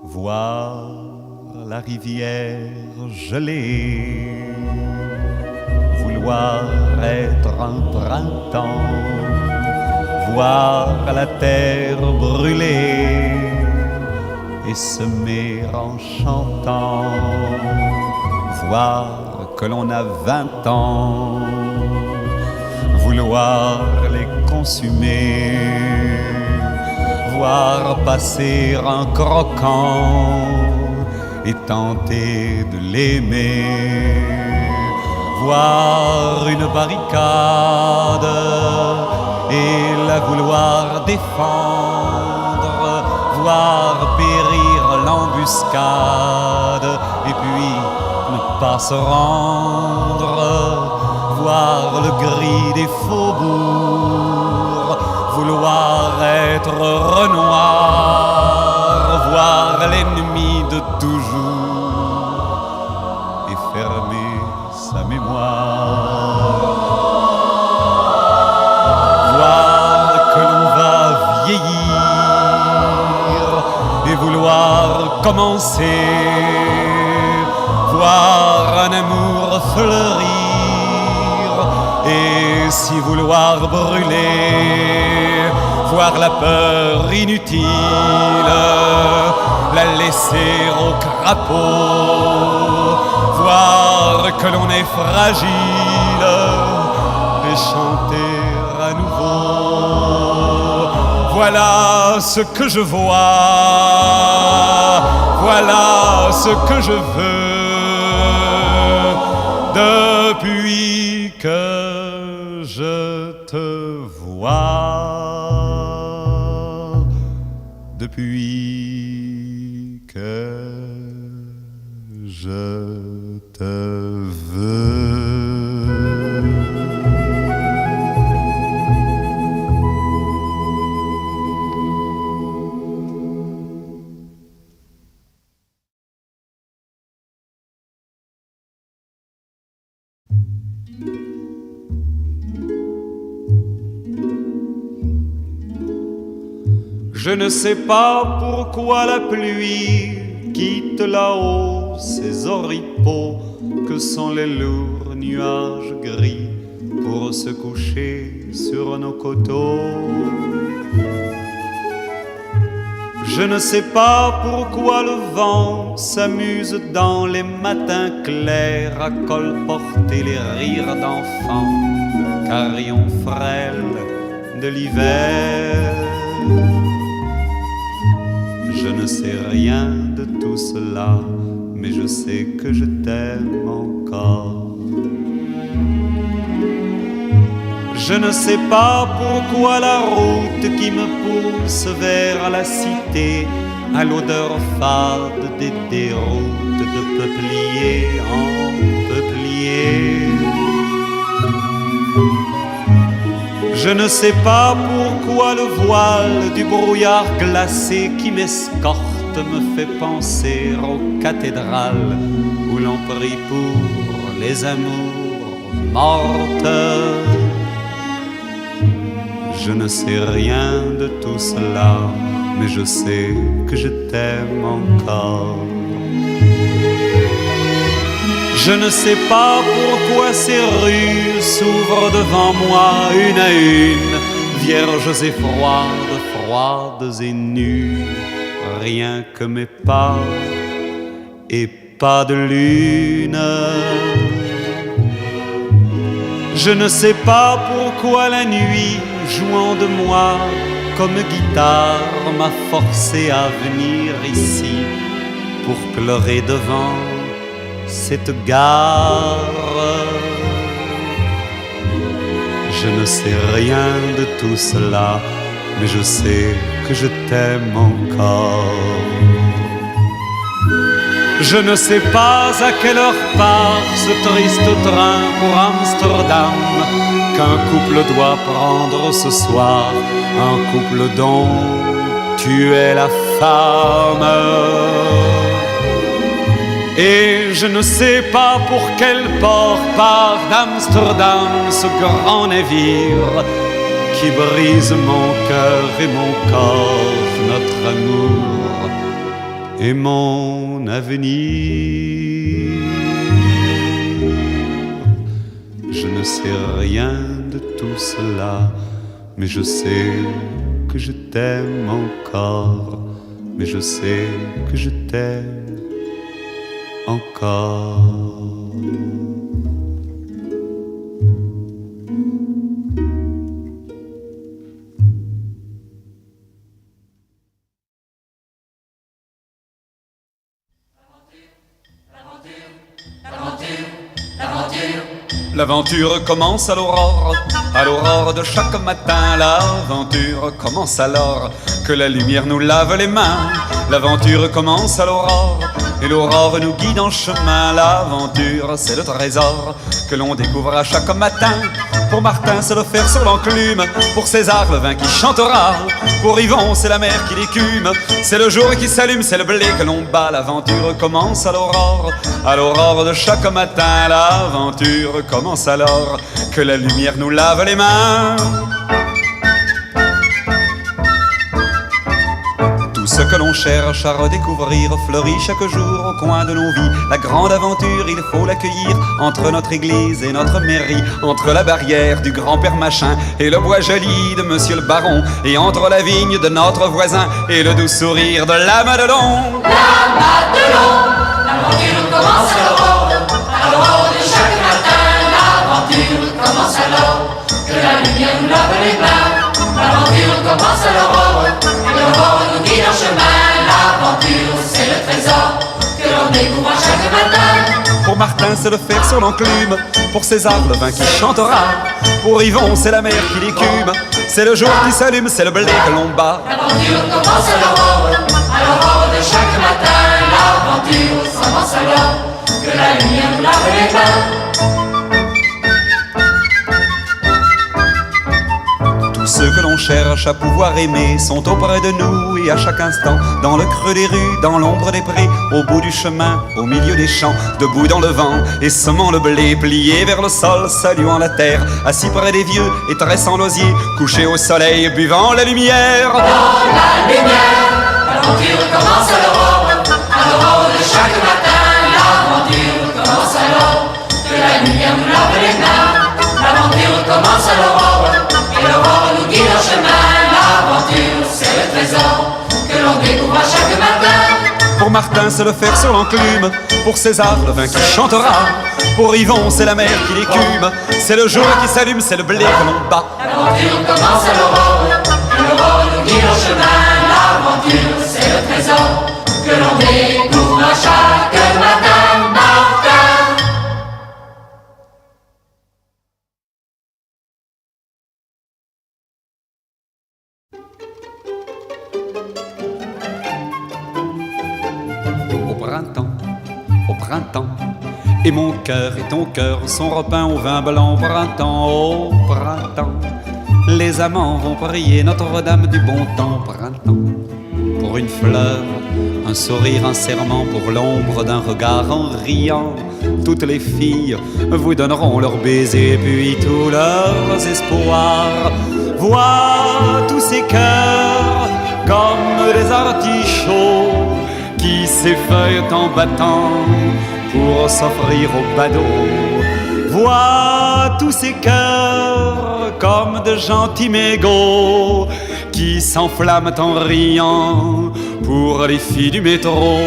voir la rivière gelée, vouloir être un printemps, voir la terre brûler et semer en chantant, voir que l'on a 20 ans, vouloir les consumer, voir passer un croquant et tenter de l'aimer, voir une barricade et la vouloir défendre, voir périr l'embuscade et puis ne pas se rendre, voir le gris des faubourgs, vouloir être Renoir, voir l'ennemi de toujours et fermer sa mémoire, voir que l'on va vieillir et vouloir commencer, voir un amour fleurir et si vouloir brûler, voir la peur inutile, la laisser au crapaud, voir que l'on est fragile et chanter à nouveau. Voilà ce que je vois, voilà ce que je veux depuis que je te vois, depuis que je te veux. Je ne sais pas pourquoi la pluie quitte là-haut ces oripeaux que sont les lourds nuages gris pour se coucher sur nos coteaux. Je ne sais pas pourquoi le vent s'amuse dans les matins clairs à colporter les rires d'enfants, carillons frêles de l'hiver. Je ne sais rien de tout cela, mais je sais que je t'aime encore. Je ne sais pas pourquoi la route qui me pousse vers la cité a l'odeur fade des déroutes de peuplier en peuplier. Je ne sais pas pourquoi le voile du brouillard glacé qui m'escorte me fait penser aux cathédrales où l'on prie pour les amours mortes. Je ne sais rien de tout cela, mais je sais que je t'aime encore. Je ne sais pas pourquoi ces rues s'ouvrent devant moi une à une, vierges et froides, froides et nues, rien que mes pas et pas de lune. Je ne sais pas pourquoi la nuit, jouant de moi comme guitare, m'a forcé à venir ici pour pleurer devant cette gare. Je ne sais rien de tout cela, mais je sais que je t'aime encore. Je ne sais pas à quelle heure part ce triste train pour Amsterdam qu'un couple doit prendre ce soir, un couple dont tu es la femme. Et je ne sais pas pour quel port part d'Amsterdam ce grand navire qui brise mon cœur et mon corps, notre amour et mon avenir. Je ne sais rien de tout cela, mais je sais que je t'aime encore, mais je sais que je t'aime encore. L'aventure commence à l'aurore de chaque matin. L'aventure commence alors que la lumière nous lave les mains. L'aventure commence à l'aurore et l'aurore nous guide en chemin. L'aventure, c'est le trésor que l'on découvre à chaque matin. Pour Martin, c'est le fer sur l'enclume. Pour César, le vin qui chantera. Pour Yvon, c'est la mer qui l'écume. C'est le jour qui s'allume, c'est le blé que l'on bat. L'aventure commence à l'aurore de chaque matin. L'aventure commence alors que la lumière nous lave les mains. Tout ce que l'on cherche à redécouvrir fleurit chaque jour au coin de nos vies. La grande aventure, il faut l'accueillir entre notre église et notre mairie, entre la barrière du grand-père Machin et le bois joli de monsieur le baron, et entre la vigne de notre voisin et le doux sourire de la Madelon. La Madelon, l'aventure commence à l'aurore de chaque matin. L'aventure commence alors que la lumière nous lave les mains. L'aventure commence à l'aurore et l'aurore nous guide en chemin. L'aventure, c'est le trésor que l'on découvre à chaque matin. Pour Martin, c'est le fer sur l'enclume. Pour César, le vin qui chantera. Pour Yvon, c'est la mer qui l'écume. C'est le jour qui s'allume, c'est le blé que l'on bat. L'aventure commence à l'aurore de chaque matin. L'aventure commence alors que la lumière nous lave les mains. Tous ceux que l'on cherche à pouvoir aimer sont auprès de nous et à chaque instant, dans le creux des rues, dans l'ombre des prés, au bout du chemin, au milieu des champs, debout dans le vent et semant le blé, plié vers le sol, saluant la terre, assis près des vieux et tressant l'osier, couché au soleil, buvant la lumière. Dans la lumière, l'aventure commence à l'aurore de chaque matin. L'aventure commence alors que la lumière nous lave les mains. L'aventure commence à l'aurore et l'aurore nous guide en chemin. L'aventure, c'est le trésor que l'on découvre à chaque matin. Pour Martin, c'est le fer sur l'enclume. Pour César, le vin qui chantera. Pour Yvon, c'est la mer qui l'écume. C'est le jour qui s'allume, c'est le blé que l'on bat. L'aventure commence à l'aurore et l'aurore nous guide en chemin. L'aventure, c'est le trésor que l'on découvre à chaque matin. Au printemps, et mon cœur et ton cœur sont repeints au vin blanc. Au printemps, les amants vont prier Notre-Dame du bon temps. Printemps, pour une fleur, un sourire, un serment, pour l'ombre d'un regard en riant. Toutes les filles vous donneront leurs baisers, puis tous leurs espoirs. Vois tous ces cœurs comme des artichauts qui s'effeuillent en battant pour s'offrir au badaud. Vois tous ces cœurs comme de gentils mégots qui s'enflamment en riant pour les filles du métro.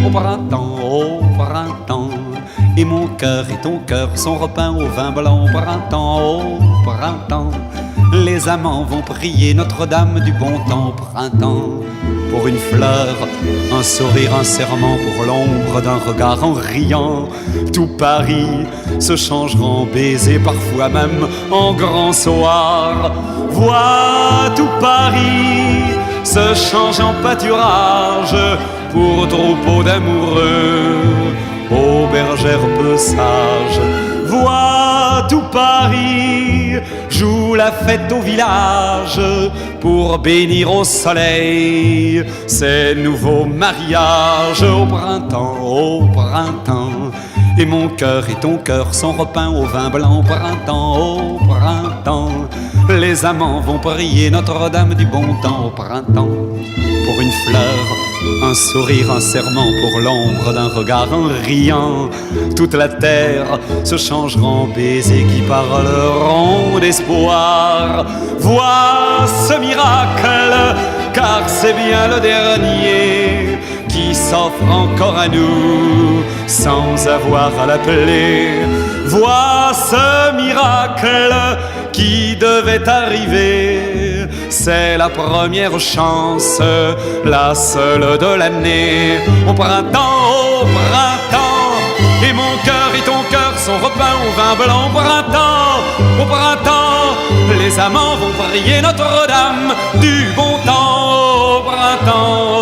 Au printemps, et mon cœur et ton cœur sont repeints au vin blanc. Au printemps, les amants vont prier Notre-Dame du bon temps. Au printemps, pour une fleur, un sourire, un serment, pour l'ombre d'un regard en riant. Tout Paris se changera en baiser, parfois même en grand soir. Vois tout Paris se change en pâturage pour troupeau d'amoureux, aux bergères peu sages. Vois tout Paris joue la fête au village pour bénir au soleil ces nouveaux mariages. Au printemps, et mon cœur et ton cœur sont repeints au vin blanc. Au printemps, les amants vont prier Notre-Dame du bon temps. Au printemps, pour une fleur, Un sourire, un serment pour l'ombre d'un regard, en riant. Toute la terre se changera en baisers qui parleront d'espoir. Vois ce miracle, car c'est bien le dernier qui s'offre encore à nous sans avoir à l'appeler. Vois ce miracle qui devait arriver. C'est la première chance, la seule de l'année. Au printemps, et mon cœur et ton cœur sont repeints au vin blanc. Au printemps, les amants vont prier Notre-Dame du bon temps. Au printemps,